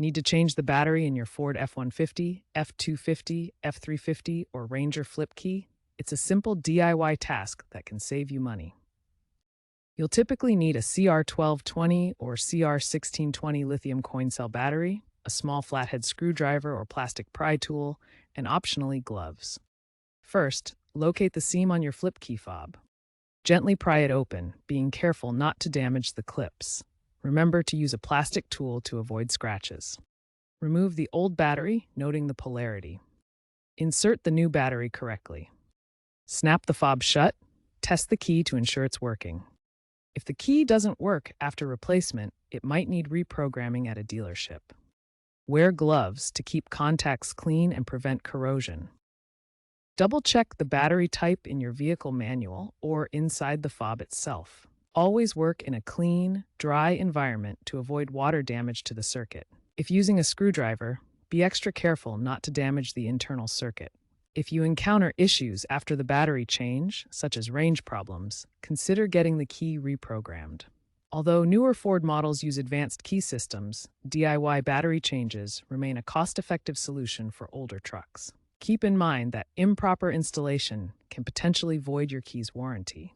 Need to change the battery in your Ford F-150, F-250, F-350, or Ranger flip key? It's a simple DIY task that can save you money. You'll typically need a CR1220 or CR1620 lithium coin cell battery, a small flathead screwdriver or plastic pry tool, and optionally gloves. First, locate the seam on your flip key fob. Gently pry it open, being careful not to damage the clips. Remember to use a plastic tool to avoid scratches. Remove the old battery, noting the polarity. Insert the new battery correctly. Snap the fob shut. Test the key to ensure it's working. If the key doesn't work after replacement, it might need reprogramming at a dealership. Wear gloves to keep contacts clean and prevent corrosion. Double-check the battery type in your vehicle manual or inside the fob itself. Always work in a clean, dry environment to avoid water damage to the circuit. If using a screwdriver, be extra careful not to damage the internal circuit. If you encounter issues after the battery change, such as range problems, consider getting the key reprogrammed. Although newer Ford models use advanced key systems, DIY battery changes remain a cost-effective solution for older trucks. Keep in mind that improper installation can potentially void your key's warranty.